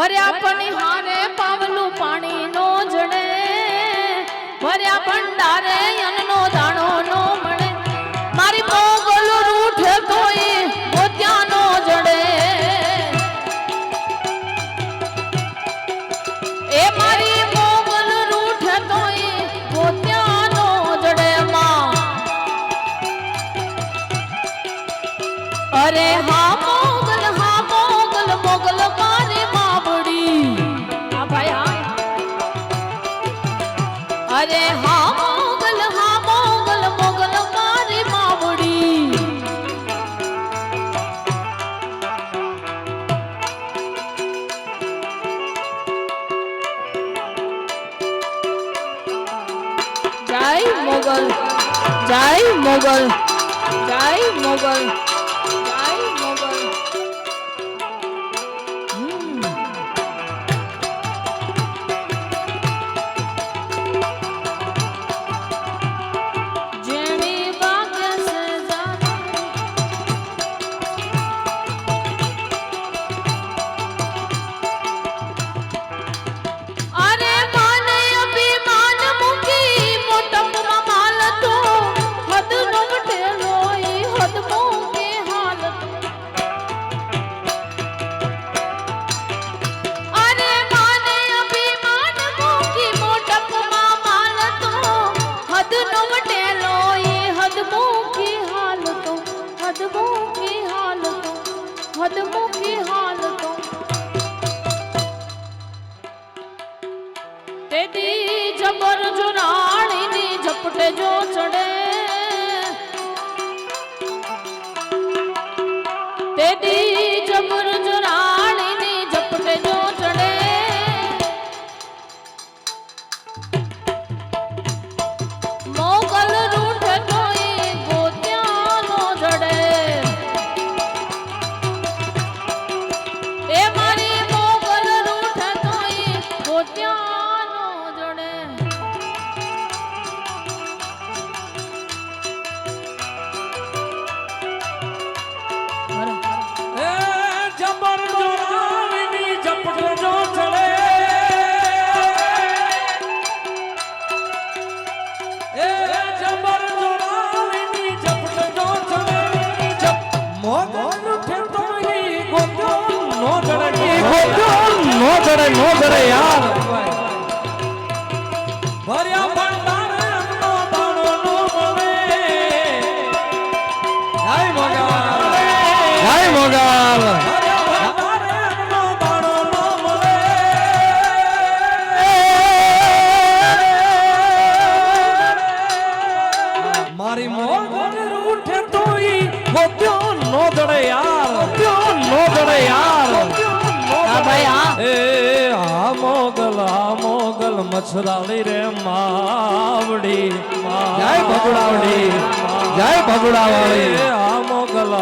ભર્યા પનિહારે પાવલું પાણી નો જડે, ભર્યા ભંડારે અન્નનો દાણો નો મળે, મારી મોગલ રૂઠે તોય મોત્યા નો જડે, એ મારી મોગલ રૂઠે તોય મોત્યા નો જડે માં. અરે હા મોગલ મોગલ મારી બાબડી. હા ભાઈ હા. અરે હા મોગલ મોગલ મારી બાબડી. જય મોગલ, જય મોગલ, જય મોગલ, જય મોગલ. જેણી વાગે છે જાને, અરે માને અભિમાન મૂકી મોટપમાં માલ તો હદ નો વટેલો ઈ હદ મૂકી હાલત. અરે માને અભિમાન મૂકી મોટપમાં માલ તો હદ નો વટેલો ઈ હદ મૂકી હાલતો, હદ મૂકી હાલતો, હદ મૂકી હાલતો. તેદી જબર જુરાણીની ઝપટે જો ચડે, તેદી જબર જુરાણીની ઝપટે જો ચડે, મોગલ રૂઠે તોય ગોત્યા નો જડે, એ મારી મોગલ રૂઠે તોય ગોત્યા નો જડે. એ જબર જોરાણીની ઝપટે જો ચડે, એ જબર જોરાણીની ઝપટે જો ચડે, મોગલ રૂઠે તોય ગોત્યો નો જડે, નો જડે યાર. ભર્યા ભંડારે અન્નનો દાણો નો મળે. જય મોગલ, જય મોગલ. ભર્યા ભંડારે અન્નનો દાણો નો મળે. મારી મોગલ રૂઠે તોય ગોત્યો નો જડે યાર, ગોત્યો નો જડે યાર. હા ભાઈ હા. એ આ મોગલ મછરાળી રે માવડી, જય ભગુડાવડી, જય ભગુડાવાળી. આ મોગલ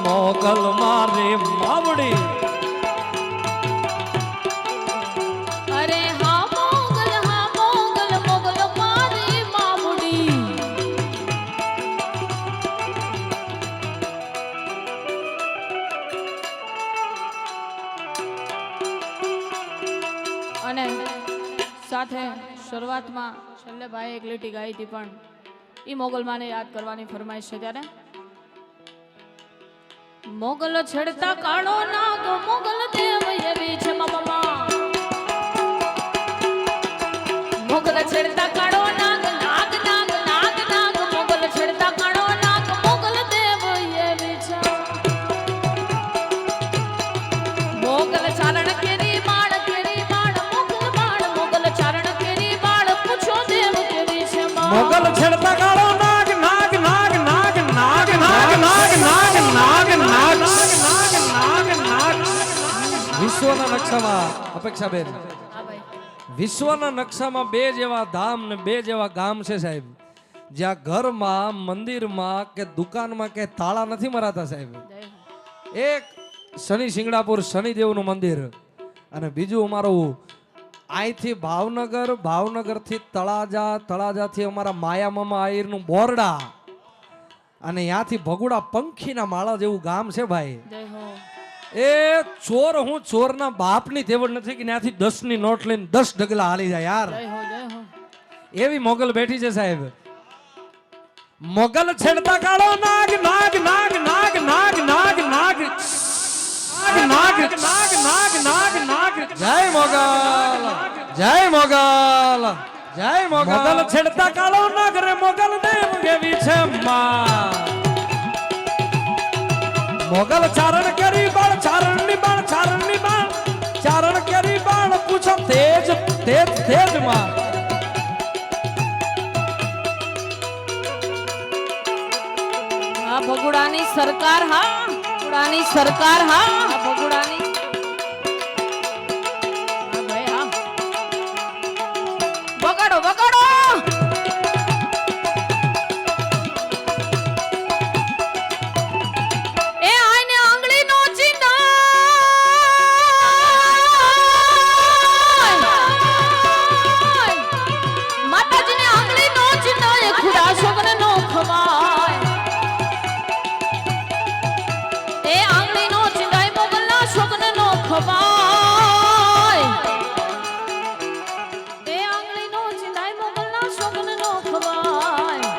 મોગલ મારી માવડી. અરે હા મોગલ મોગલ મારી બાબડી. અને સાથે શરૂઆતમાં છેલ્લે ભાઈ એક લીટી ગાઈ હતી, પણ ઈ મોગલમાને યાદ કરવાની ફરમાઈશ છે. ત્યારે મોગલ છેડતા કાળો નાગ મોગલ દેવ એવી છે મામા. મોગલ છેડતા કાળો નાગ નાગ નાગ નાગ નાગ, મોગલ છેડતા કાળો નાગ મોગલ દેવ એવી છે. મોગલ ચારણ કેરી બાળ મોગલ બાળ, મોગલ ચારણ કેરી બાળ પૂછો દેવ કેવી છે માં. મોગલ છેડતા કાળો નાગ નાગ નાગ નાગ નાગ નાગ નાગ નાગ નાગ નાગ નાગ નાગ. વિશ્વના નકશામાં અપેક્ષાબેન, હા ભાઈ. વિશ્વના નકશામાં બે જેવા ધામ ને બે જેવા ગામ છે સાહેબ, જ્યાં ઘરમાં મંદિરમાં કે દુકાનમાં કે તાળા નથી મરાતા સાહેબ. જય હો. એક શનિ શિંગણાપુર શનિદેવનું મંદિર, અને બીજું અમારું અહીંથી ભાવનગરથી તળાજાથી અમારા માયામામા આહિરનું બોરડા, અને ત્યાંથી ભગુડા પંખીના માળા જેવું ગામ છે ભાઈ. જય હો. એ ચોર હું ચોરના બાપની તેવડ નથી કે ત્યાંથી 10 ની નોટ લઈને 10 ડગલા હાલી જાય યાર. જય હો જય હો. એવી મોગલ બેઠી છે સાહેબ. મોગલ છેડતા કાળો નાગ નાગ નાગ નાગ નાગ નાગ નાગ નાગ નાગ નાગ નાગ નાગ જય મોગલ જય મોગલ જય મોગલ. મોગલ છેડતા કાળો નાગ રે મોગલ દેવ કેવી છે માં. મોગલ ચારણ કરી બાળ ચારણ ની બાળ ચારણ ની બાળ ચારણ કરી બાળ પૂછો તેજ તેજ તેજ માં. આ ભગુડાની સરકાર હા, ભગુડાની સરકાર હા, આ ભગુડાની હા ભાઈ હા. વગાડો વગાડો. એ આઈને આંગળીનો ચિંતા માતાજીને આંગળીનો ચિંતા એ ખુદા શોકને નો ખવાય. એ આંગળીનો ચિંતાય મોગલના શોકને નો ખવાય. એ આંગળીનો ચિંતાય મોગલના શોકને નો ખવાય.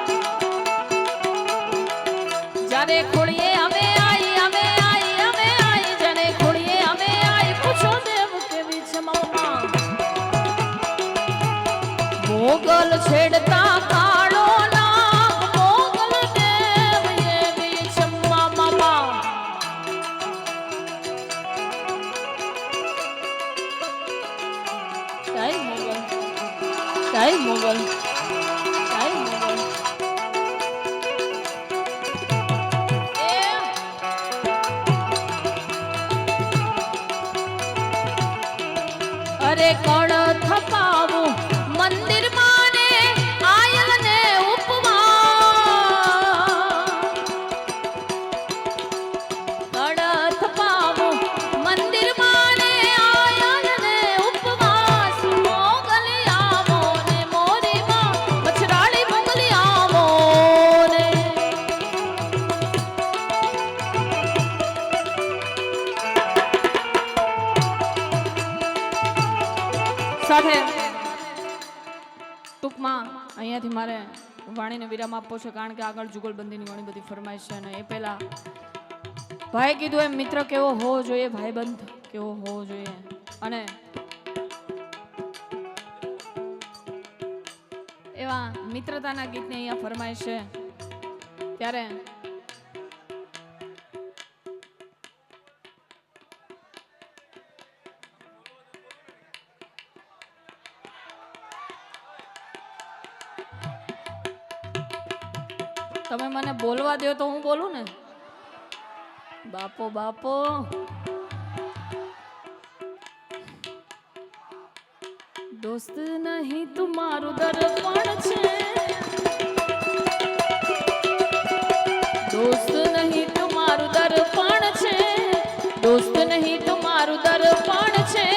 જ્યારે ખોળીએ અમે આઈ જાણે ખોળીએ અમે આઈ પૂછો દેવ કેવી છે મમ્મા. મોગલ છેડતા કાળો નાગ મોગલ દેવ એવી છે મમ્મા. જય મોગલ જય મોગલ જય મોગલ. અરે કળ થપાવું મંદિર માને આયલ ને ઉપવાસ. કળ થપાવું મંદિર માને આયલ ને ઉપવાસ. મોગલી આવો ને મોરી માં મછરાળી મોગલી આવો ને. સાથે ટૂંકમાં અહીંયાથી મારે વાણીને વિરામ આપવો છે, કારણ કે આગળ જુગલબંધીની ઘણી બધી ફરમાઈશ છે. અને એ પહેલા ભાઈ કીધું એમ મિત્ર કેવો હોવો જોઈએ, ભાઈબંધ કેવો હોવો જોઈએ. અને એવા મિત્રતાના ગીતને અહીંયા ફરમાઈશ છે. ત્યારે તમે મને બોલવા દો તો હું બોલું ને. બાપો બાપો દોસ્ત નહીં તુમારું દર્પણ છે. દોસ્ત નહીં તુમારું દર્પણ છે. દોસ્ત નહીં તુમારું દર્પણ છે.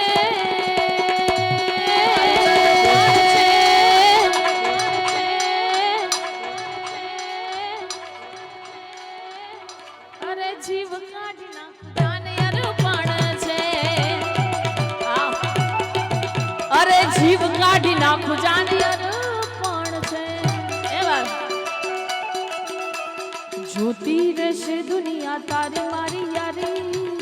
અરે જીવ કાઢી નાખ જાને અર્પણ છે. અરે જીવ કાઢી નાખું જાને અર્પણ છે. એવા જોતી રહેશે દુનિયા તારી મારી યારી.